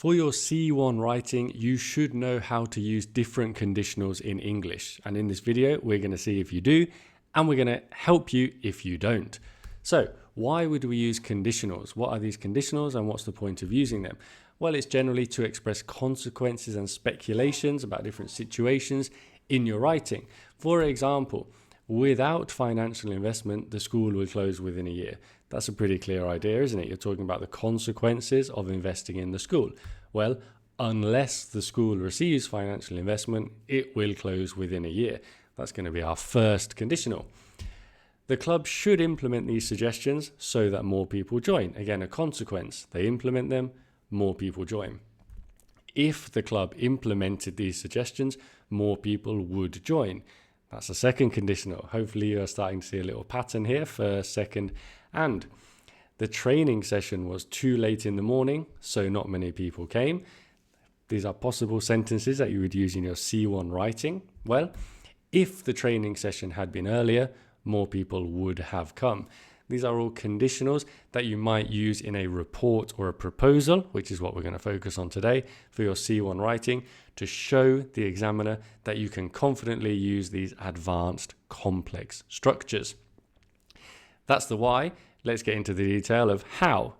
For your C1 writing, you should know how to use different conditionals in English. And in this video, we're going to see if you do, and we're going to help you if you don't. So why would we use conditionals? What are these conditionals and what's the point of using them? Well, it's generally to express consequences and speculations about different situations in your writing. For example, without financial investment, the school will close within a year. That's a pretty clear idea, isn't it? You're talking about the consequences of investing in the school. Well, unless the school receives financial investment, it will close within a year. That's going to be our first conditional. The club should implement these suggestions so that more people join. Again, a consequence. They implement them, more people join. If the club implemented these suggestions, more people would join. That's the second conditional. Hopefully you're starting to see a little pattern here, first, second, and. The training session was too late in the morning, so not many people came. These are possible sentences that you would use in your C1 writing. Well, if the training session had been earlier, more people would have come. These are all conditionals that you might use in a report or a proposal, which is what we're going to focus on today for your C1 writing, to show the examiner that you can confidently use these advanced, complex structures. That's the why. Let's get into the detail of how.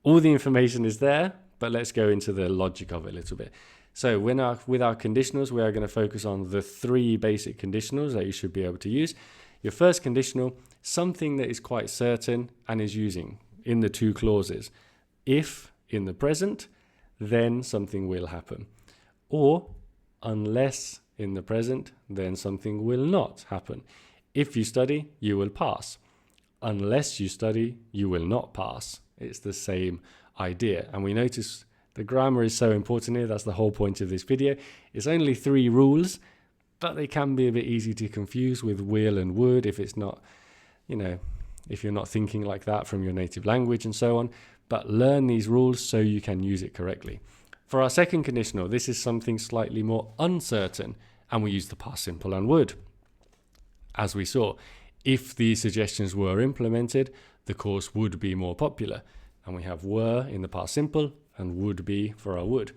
All the information is there, but let's go into the logic of it a little bit. So with our conditionals, we are going to focus on the three basic conditionals that you should be able to use. Your first conditional, something that is quite certain and is using in the two clauses. If in the present, then something will happen. Or unless in the present, then something will not happen. If you study, you will pass. Unless you study, you will not pass. It's the same idea. And we notice the grammar is so important here. That's the whole point of this video. It's only 3 rules, but they can be a bit easy to confuse with will and would if it's not, if you're not thinking like that from your native language and so on. But learn these rules so you can use it correctly. For our second conditional, this is something slightly more uncertain, and we use the past simple and would. As we saw, if these suggestions were implemented, the course would be more popular. And we have were in the past simple and would be for our would.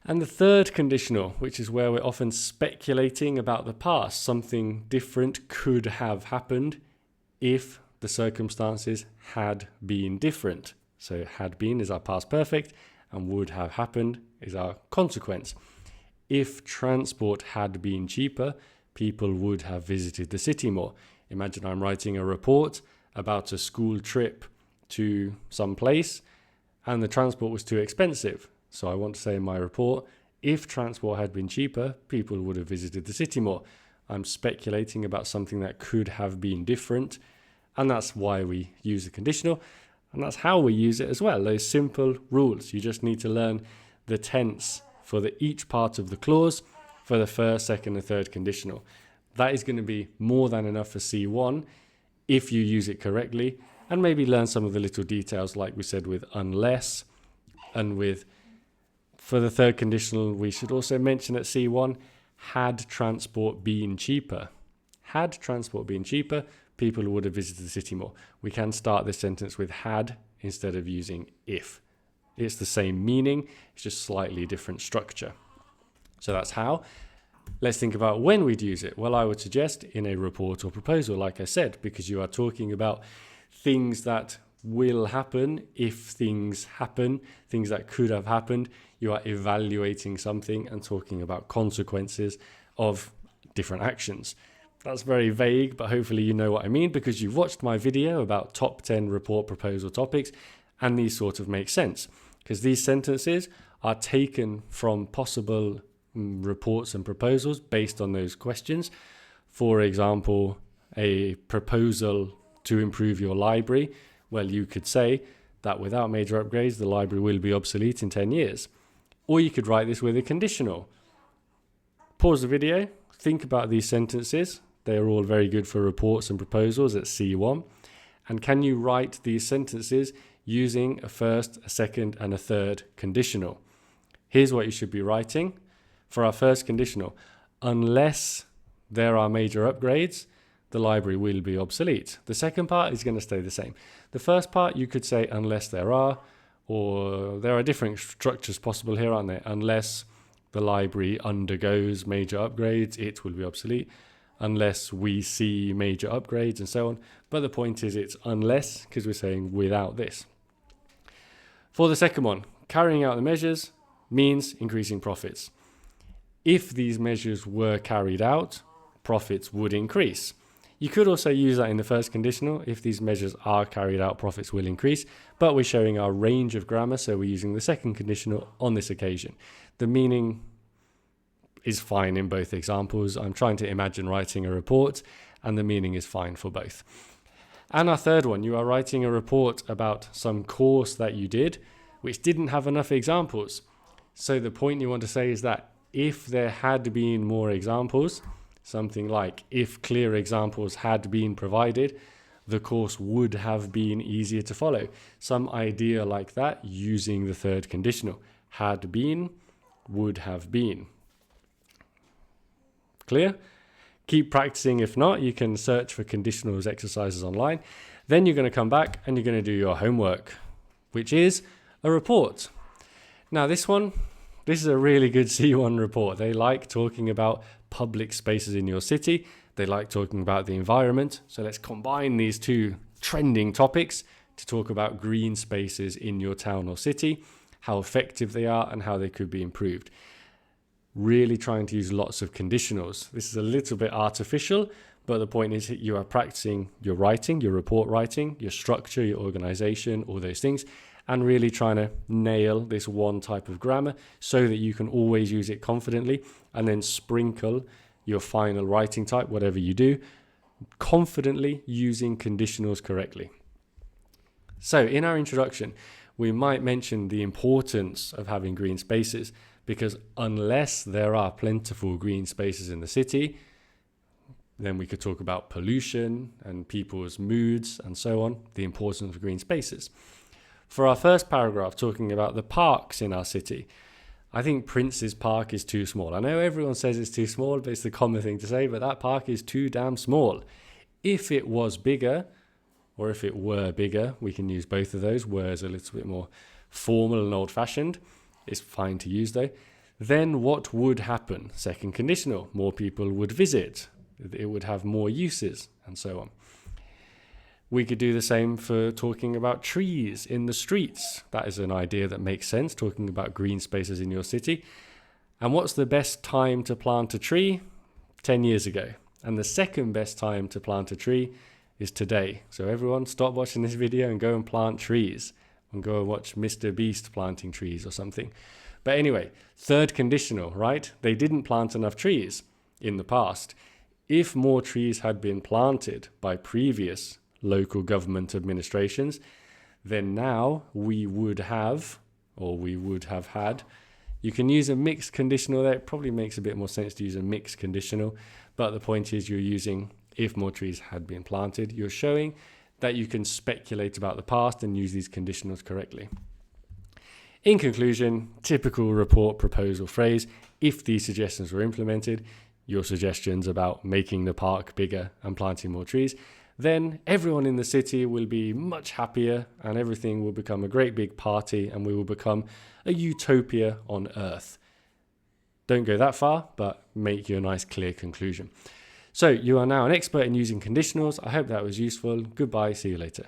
And the third conditional, which is where we're often speculating about the past, something different could have happened if the circumstances had been different. So had been is our past perfect and would have happened is our consequence. If transport had been cheaper, people would have visited the city more. Imagine I'm writing a report about a school trip to some place and the transport was too expensive. So I want to say in my report, if transport had been cheaper, people would have visited the city more. I'm speculating about something that could have been different, and that's why we use the conditional, and that's how we use it as well. Those simple rules. You just need to learn the tense for each part of the clause for the first, second, and third conditional. That is going to be more than enough for C1 if you use it correctly, and maybe learn some of the little details like we said with unless, and with, for the third conditional, we should also mention at C1, had transport been cheaper. Had transport been cheaper, people would have visited the city more. We can start this sentence with had instead of using if. It's the same meaning, it's just slightly different structure. So that's how. Let's think about when we'd use it. Well, I would suggest in a report or proposal, like I said, because you are talking about things that will happen if things happen, things that could have happened. You are evaluating something and talking about consequences of different actions. That's very vague, but hopefully you know what I mean because you've watched my video about top 10 report proposal topics, and these sort of make sense because these sentences are taken from possible reports and proposals based on those questions. For example, a proposal to improve your library. Well, you could say that without major upgrades, the library will be obsolete in 10 years. Or you could write this with a conditional. Pause the video, think about these sentences. They are all very good for reports and proposals at C1. And can you write these sentences using a first, a second, and a third conditional? Here's what you should be writing. For our first conditional, unless there are major upgrades, the library will be obsolete. The second part is going to stay the same. The first part, you could say unless there are, or there are different structures possible here, aren't there? Unless the library undergoes major upgrades, it will be obsolete. Unless we see major upgrades and so on. But the point is it's unless, because we're saying without this. For the second one, carrying out the measures means increasing profits. If these measures were carried out, profits would increase. You could also use that in the first conditional. If these measures are carried out, profits will increase. But we're showing our range of grammar, so we're using the second conditional on this occasion. The meaning is fine in both examples. I'm trying to imagine writing a report, and the meaning is fine for both. And our third one, you are writing a report about some course that you did, which didn't have enough examples. So the point you want to say is that if there had been more examples, something like if clear examples had been provided, the course would have been easier to follow. Some idea like that using the third conditional. Had been, would have been. Clear? Keep practicing. If not, you can search for conditionals exercises online. Then you're going to come back and you're going to do your homework, which is a report. Now this is a really good C1 report. They like talking about public spaces in your city. They like talking about the environment. So let's combine these two trending topics to talk about green spaces in your town or city, how effective they are and how they could be improved. Really trying to use lots of conditionals. This is a little bit artificial, but the point is that you are practicing your writing, your report writing, your structure, your organization, all those things, and really trying to nail this one type of grammar so that you can always use it confidently and then sprinkle your final writing type, whatever you do, confidently using conditionals correctly. So in our introduction, we might mention the importance of having green spaces, because unless there are plentiful green spaces in the city, then we could talk about pollution and people's moods and so on, the importance of green spaces. For our first paragraph, talking about the parks in our city, I think Prince's Park is too small. I know everyone says it's too small, but it's the common thing to say, but that park is too damn small. If it was bigger, or if it were bigger, we can use both of those. Were is a little bit more formal and old-fashioned. It's fine to use though. Then what would happen? Second conditional. More people would visit. It would have more uses and so on. We could do the same for talking about trees in the streets. That is an idea that makes sense, talking about green spaces in your city. And what's the best time to plant a tree? 10 years ago. And the second best time to plant a tree is today. So everyone stop watching this video and go and plant trees. And go and watch Mr. Beast planting trees or something. But anyway, third conditional, right? They didn't plant enough trees in the past. If more trees had been planted by previous local government administrations, then now we would have, or we would have had, you can use a mixed conditional there. It probably makes a bit more sense to use a mixed conditional, but the point is you're using if more trees had been planted. You're showing that you can speculate about the past and use these conditionals correctly. In conclusion, typical report proposal phrase, if these suggestions were implemented, your suggestions about making the park bigger and planting more trees, then everyone in the city will be much happier and everything will become a great big party and we will become a utopia on Earth. Don't go that far, but make your nice clear conclusion. So you are now an expert in using conditionals. I hope that was useful. Goodbye. See you later.